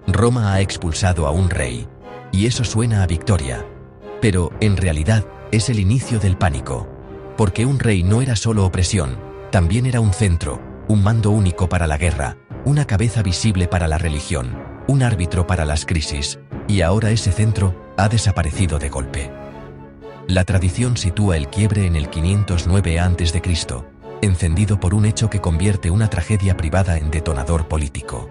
Roma ha expulsado a un rey, y eso suena a victoria. Pero, en realidad, es el inicio del pánico. Porque un rey no era solo opresión, también era un centro, un mando único para la guerra, una cabeza visible para la religión, un árbitro para las crisis, y ahora ese centro ha desaparecido de golpe. La tradición sitúa el quiebre en el 509 a.C., encendido por un hecho que convierte una tragedia privada en detonador político.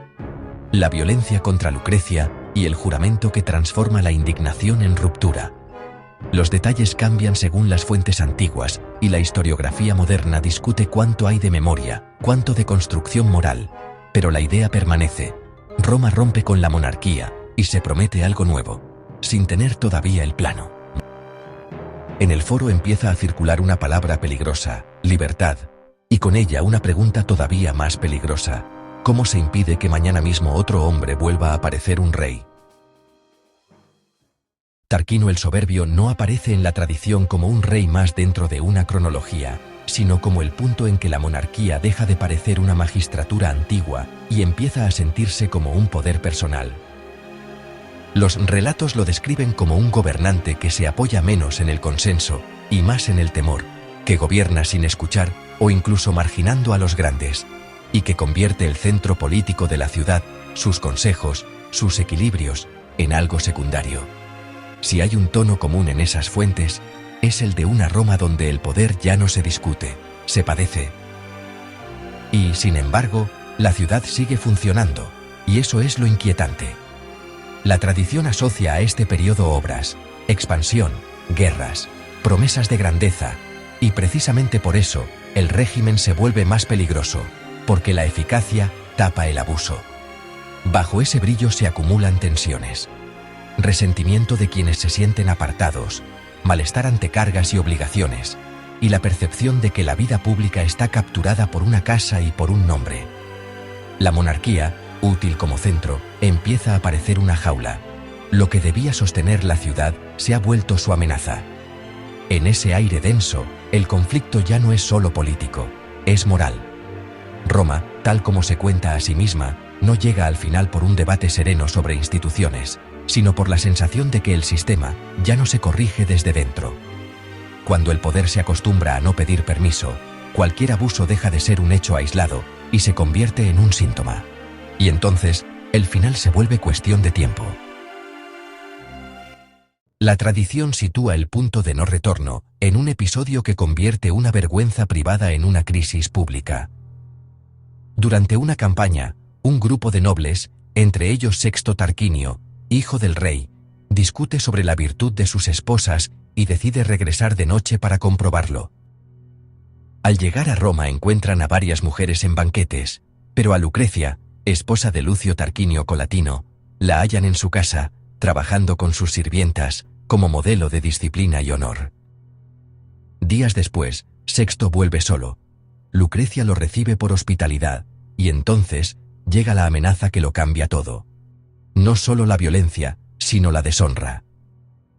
La violencia contra Lucrecia y el juramento que transforma la indignación en ruptura. Los detalles cambian según las fuentes antiguas, y la historiografía moderna discute cuánto hay de memoria, cuánto de construcción moral, pero la idea permanece. Roma rompe con la monarquía, y se promete algo nuevo, sin tener todavía el plano. En el foro empieza a circular una palabra peligrosa, libertad, y con ella una pregunta todavía más peligrosa: ¿cómo se impide que mañana mismo otro hombre vuelva a parecer un rey? Tarquino el Soberbio no aparece en la tradición como un rey más dentro de una cronología, sino como el punto en que la monarquía deja de parecer una magistratura antigua y empieza a sentirse como un poder personal. Los relatos lo describen como un gobernante que se apoya menos en el consenso y más en el temor, que gobierna sin escuchar o incluso marginando a los grandes, y que convierte el centro político de la ciudad, sus consejos, sus equilibrios, en algo secundario. Si hay un tono común en esas fuentes, es el de una Roma donde el poder ya no se discute, se padece. Y, sin embargo, la ciudad sigue funcionando, y eso es lo inquietante. La tradición asocia a este periodo obras, expansión, guerras, promesas de grandeza, y precisamente por eso, el régimen se vuelve más peligroso, porque la eficacia tapa el abuso. Bajo ese brillo se acumulan tensiones. Resentimiento de quienes se sienten apartados, malestar ante cargas y obligaciones, y la percepción de que la vida pública está capturada por una casa y por un nombre. La monarquía, útil como centro, empieza a parecer una jaula. Lo que debía sostener la ciudad se ha vuelto su amenaza. En ese aire denso, el conflicto ya no es solo político, es moral. Roma, tal como se cuenta a sí misma, no llega al final por un debate sereno sobre instituciones, sino por la sensación de que el sistema ya no se corrige desde dentro. Cuando el poder se acostumbra a no pedir permiso, cualquier abuso deja de ser un hecho aislado y se convierte en un síntoma. Y entonces, el final se vuelve cuestión de tiempo. La tradición sitúa el punto de no retorno en un episodio que convierte una vergüenza privada en una crisis pública. Durante una campaña, un grupo de nobles, entre ellos Sexto Tarquinio, hijo del rey, discute sobre la virtud de sus esposas y decide regresar de noche para comprobarlo. Al llegar a Roma encuentran a varias mujeres en banquetes, pero a Lucrecia, esposa de Lucio Tarquinio Colatino, la hallan en su casa, trabajando con sus sirvientas, como modelo de disciplina y honor. Días después, Sexto vuelve solo. Lucrecia lo recibe por hospitalidad, y entonces llega la amenaza que lo cambia todo. No solo la violencia, sino la deshonra.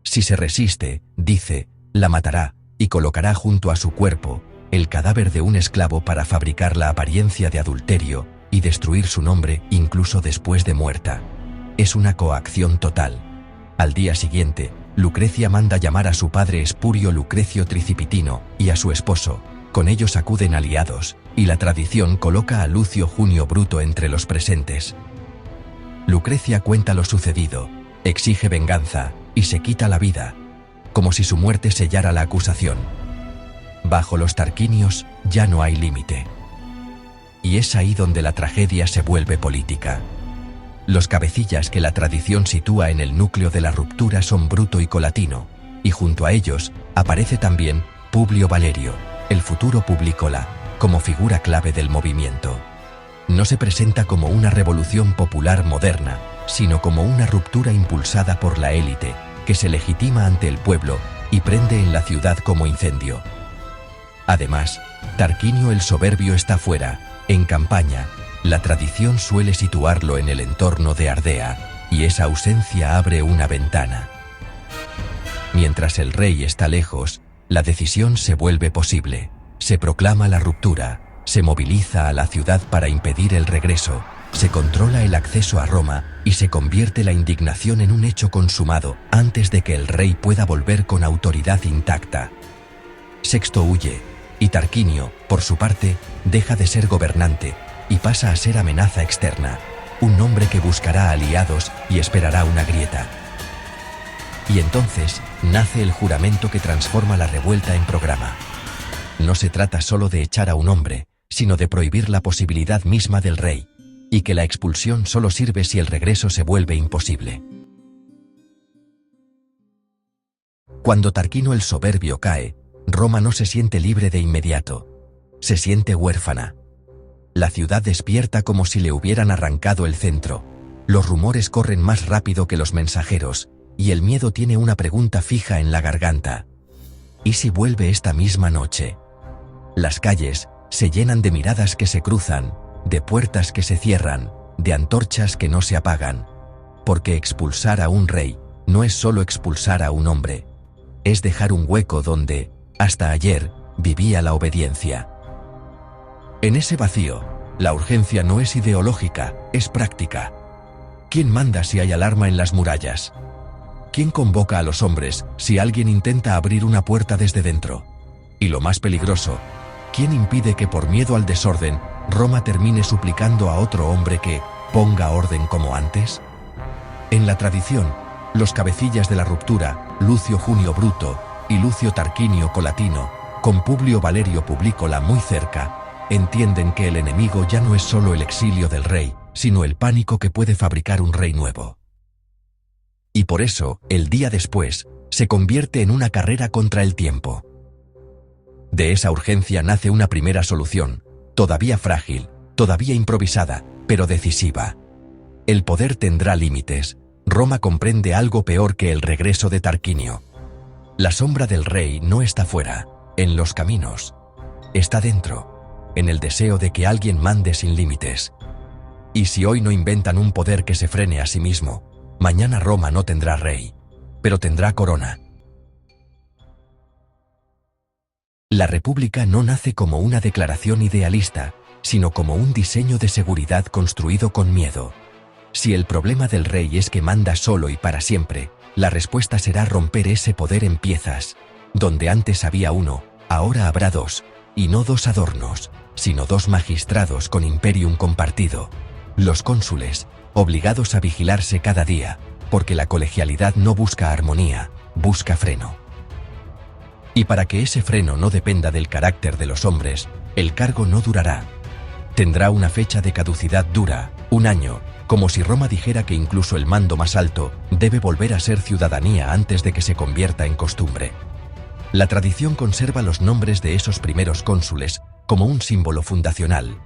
Si se resiste, dice, la matará, y colocará junto a su cuerpo el cadáver de un esclavo para fabricar la apariencia de adulterio y destruir su nombre incluso después de muerta. Es una coacción total. Al día siguiente, Lucrecia manda llamar a su padre Espurio Lucrecio Tricipitino y a su esposo. Con ellos acuden aliados, y la tradición coloca a Lucio Junio Bruto entre los presentes. Lucrecia cuenta lo sucedido, exige venganza y se quita la vida, como si su muerte sellara la acusación. Bajo los Tarquinios ya no hay límite. Y es ahí donde la tragedia se vuelve política. Los cabecillas que la tradición sitúa en el núcleo de la ruptura son Bruto y Colatino, y junto a ellos aparece también Publio Valerio, el futuro Publicola, como figura clave del movimiento. No se presenta como una revolución popular moderna, sino como una ruptura impulsada por la élite, que se legitima ante el pueblo y prende en la ciudad como incendio. Además, Tarquinio el Soberbio está fuera, en campaña. La tradición suele situarlo en el entorno de Ardea, y esa ausencia abre una ventana. Mientras el rey está lejos, la decisión se vuelve posible. Se proclama la ruptura, Se moviliza a la ciudad para impedir el regreso, se controla el acceso a Roma y se convierte la indignación en un hecho consumado antes de que el rey pueda volver con autoridad intacta. Sexto huye, y Tarquinio, por su parte, deja de ser gobernante y pasa a ser amenaza externa, un hombre que buscará aliados y esperará una grieta. Y entonces nace el juramento que transforma la revuelta en programa. No se trata solo de echar a un hombre, sino de prohibir la posibilidad misma del rey, y que la expulsión solo sirve si el regreso se vuelve imposible. Cuando Tarquino el soberbio cae, Roma no se siente libre de inmediato. Se siente huérfana. La ciudad despierta como si le hubieran arrancado el centro. Los rumores corren más rápido que los mensajeros, y el miedo tiene una pregunta fija en la garganta. ¿Y si vuelve esta misma noche? Las calles se llenan de miradas que se cruzan, de puertas que se cierran, de antorchas que no se apagan. Porque expulsar a un rey no es solo expulsar a un hombre. Es dejar un hueco donde, hasta ayer, vivía la obediencia. En ese vacío, la urgencia no es ideológica, es práctica. ¿Quién manda si hay alarma en las murallas? ¿Quién convoca a los hombres si alguien intenta abrir una puerta desde dentro? Y lo más peligroso, ¿quién impide que por miedo al desorden, Roma termine suplicando a otro hombre que ponga orden como antes? En la tradición, los cabecillas de la ruptura, Lucio Junio Bruto y Lucio Tarquinio Colatino, con Publio Valerio Publícola muy cerca, entienden que el enemigo ya no es solo el exilio del rey, sino el pánico que puede fabricar un rey nuevo. Y por eso, el día después, se convierte en una carrera contra el tiempo. De esa urgencia nace una primera solución, todavía frágil, todavía improvisada, pero decisiva. El poder tendrá límites. Roma comprende algo peor que el regreso de Tarquinio. La sombra del rey no está fuera, en los caminos. Está dentro, en el deseo de que alguien mande sin límites. Y si hoy no inventan un poder que se frene a sí mismo, mañana Roma no tendrá rey, pero tendrá corona. La República no nace como una declaración idealista, sino como un diseño de seguridad construido con miedo. Si el problema del rey es que manda solo y para siempre, la respuesta será romper ese poder en piezas. Donde antes había uno, ahora habrá dos, y no dos adornos, sino dos magistrados con imperium compartido. Los cónsules, obligados a vigilarse cada día, porque la colegialidad no busca armonía, busca freno. Y para que ese freno no dependa del carácter de los hombres, el cargo no durará. Tendrá una fecha de caducidad dura, 1 año, como si Roma dijera que incluso el mando más alto debe volver a ser ciudadanía antes de que se convierta en costumbre. La tradición conserva los nombres de esos primeros cónsules como un símbolo fundacional: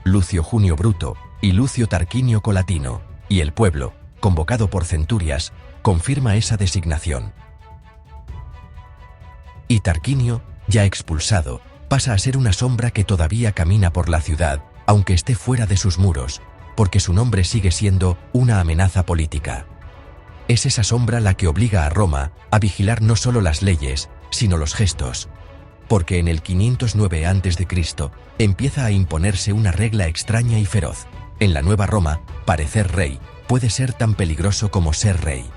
Lucio Junio Bruto y Lucio Tarquinio Colatino, y el pueblo, convocado por centurias, confirma esa designación. Y Tarquinio, ya expulsado, pasa a ser una sombra que todavía camina por la ciudad, aunque esté fuera de sus muros, porque su nombre sigue siendo una amenaza política. Es esa sombra la que obliga a Roma a vigilar no solo las leyes, sino los gestos. Porque en el 509 a.C. empieza a imponerse una regla extraña y feroz. En la nueva Roma, parecer rey puede ser tan peligroso como ser rey.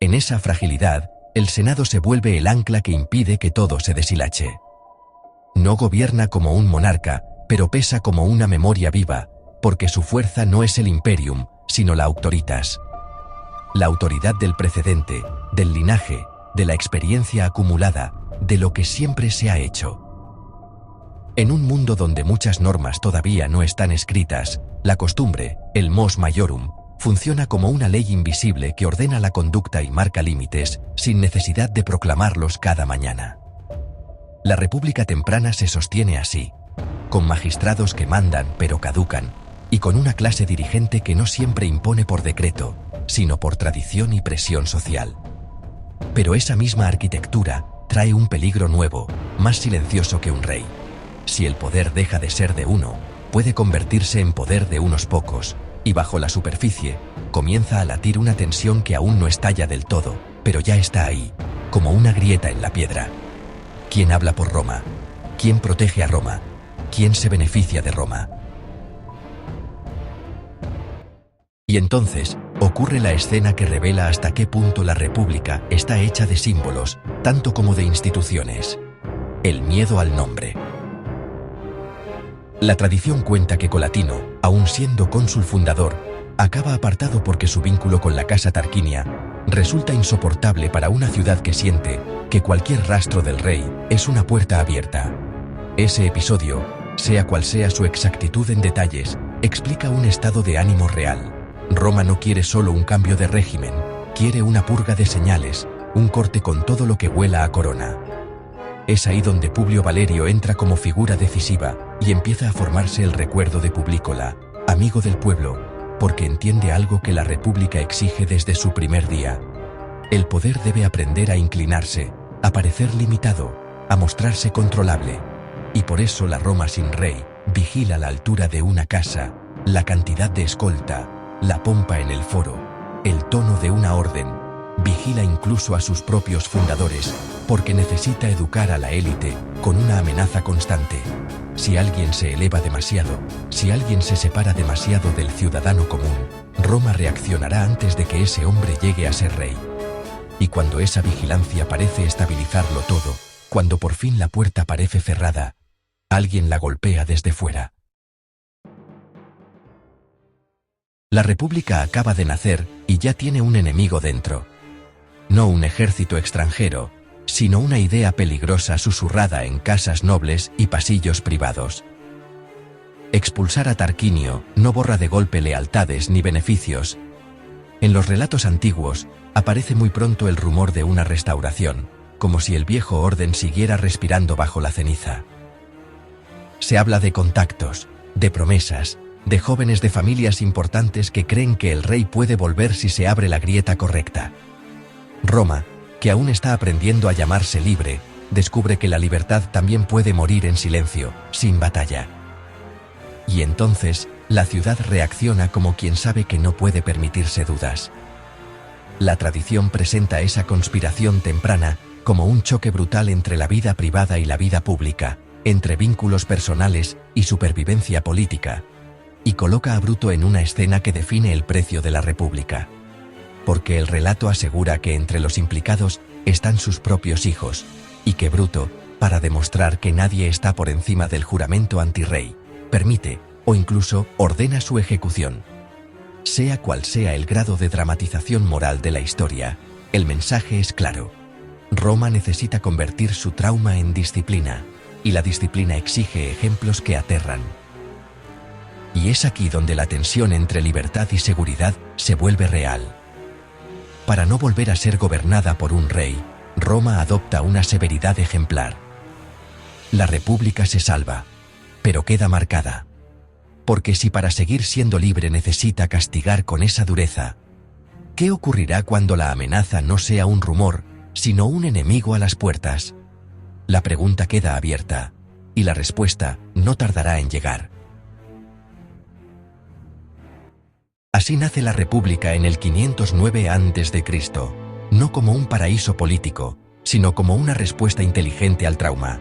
En esa fragilidad, el Senado se vuelve el ancla que impide que todo se deshilache. No gobierna como un monarca, pero pesa como una memoria viva, porque su fuerza no es el imperium, sino la auctoritas. La autoridad del precedente, del linaje, de la experiencia acumulada, de lo que siempre se ha hecho. En un mundo donde muchas normas todavía no están escritas, la costumbre, el mos maiorum, funciona como una ley invisible que ordena la conducta y marca límites, sin necesidad de proclamarlos cada mañana. La república temprana se sostiene así, con magistrados que mandan pero caducan, y con una clase dirigente que no siempre impone por decreto, sino por tradición y presión social. Pero esa misma arquitectura trae un peligro nuevo, más silencioso que un rey. Si el poder deja de ser de uno, puede convertirse en poder de unos pocos, y bajo la superficie, comienza a latir una tensión que aún no estalla del todo, pero ya está ahí, como una grieta en la piedra. ¿Quién habla por Roma? ¿Quién protege a Roma? ¿Quién se beneficia de Roma? Y entonces, ocurre la escena que revela hasta qué punto la República está hecha de símbolos, tanto como de instituciones. El miedo al nombre. La tradición cuenta que Colatino, aun siendo cónsul fundador, acaba apartado porque su vínculo con la casa Tarquinia resulta insoportable para una ciudad que siente que cualquier rastro del rey es una puerta abierta. Ese episodio, sea cual sea su exactitud en detalles, explica un estado de ánimo real. Roma no quiere solo un cambio de régimen, quiere una purga de señales, un corte con todo lo que huela a corona. Es ahí donde Publio Valerio entra como figura decisiva y empieza a formarse el recuerdo de Publícola, amigo del pueblo, porque entiende algo que la República exige desde su primer día. El poder debe aprender a inclinarse, a parecer limitado, a mostrarse controlable. Y por eso la Roma sin rey vigila la altura de una casa, la cantidad de escolta, la pompa en el foro, el tono de una orden, vigila incluso a sus propios fundadores, porque necesita educar a la élite con una amenaza constante. Si alguien se eleva demasiado, si alguien se separa demasiado del ciudadano común, Roma reaccionará antes de que ese hombre llegue a ser rey. Y cuando esa vigilancia parece estabilizarlo todo, cuando por fin la puerta parece cerrada, alguien la golpea desde fuera. La República acaba de nacer y ya tiene un enemigo dentro. No un ejército extranjero, sino una idea peligrosa susurrada en casas nobles y pasillos privados. Expulsar a Tarquinio no borra de golpe lealtades ni beneficios. En los relatos antiguos aparece muy pronto el rumor de una restauración, como si el viejo orden siguiera respirando bajo la ceniza. Se habla de contactos, de promesas, de jóvenes de familias importantes que creen que el rey puede volver si se abre la grieta correcta. Roma, que aún está aprendiendo a llamarse libre, descubre que la libertad también puede morir en silencio, sin batalla. Y entonces, la ciudad reacciona como quien sabe que no puede permitirse dudas. La tradición presenta esa conspiración temprana como un choque brutal entre la vida privada y la vida pública, entre vínculos personales y supervivencia política, y coloca a Bruto en una escena que define el precio de la República. Porque el relato asegura que entre los implicados están sus propios hijos, y que Bruto, para demostrar que nadie está por encima del juramento antirrey, permite, o incluso ordena su ejecución. Sea cual sea el grado de dramatización moral de la historia, el mensaje es claro. Roma necesita convertir su trauma en disciplina, y la disciplina exige ejemplos que aterran. Y es aquí donde la tensión entre libertad y seguridad se vuelve real. Para no volver a ser gobernada por un rey, Roma adopta una severidad ejemplar. La República se salva, pero queda marcada. Porque si para seguir siendo libre necesita castigar con esa dureza, ¿qué ocurrirá cuando la amenaza no sea un rumor, sino un enemigo a las puertas? La pregunta queda abierta, y la respuesta no tardará en llegar. Así nace la República en el 509 a.C., no como un paraíso político, sino como una respuesta inteligente al trauma.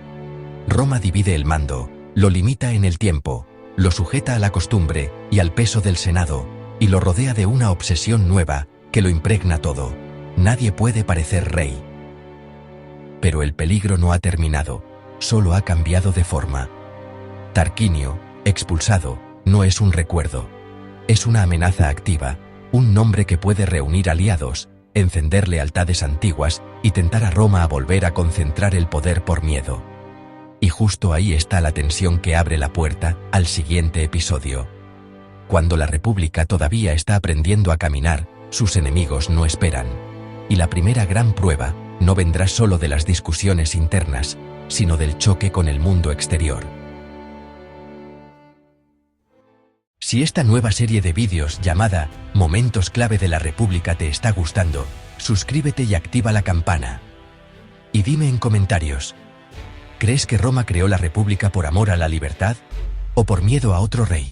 Roma divide el mando, lo limita en el tiempo, lo sujeta a la costumbre y al peso del Senado, y lo rodea de una obsesión nueva que lo impregna todo. Nadie puede parecer rey. Pero el peligro no ha terminado, solo ha cambiado de forma. Tarquinio, expulsado, no es un recuerdo. Es una amenaza activa, un nombre que puede reunir aliados, encender lealtades antiguas y tentar a Roma a volver a concentrar el poder por miedo. Y justo ahí está la tensión que abre la puerta al siguiente episodio. Cuando la República todavía está aprendiendo a caminar, sus enemigos no esperan. Y la primera gran prueba no vendrá solo de las discusiones internas, sino del choque con el mundo exterior. Si esta nueva serie de vídeos llamada Momentos clave de la República te está gustando, suscríbete y activa la campana. Y dime en comentarios, ¿crees que Roma creó la República por amor a la libertad o por miedo a otro rey?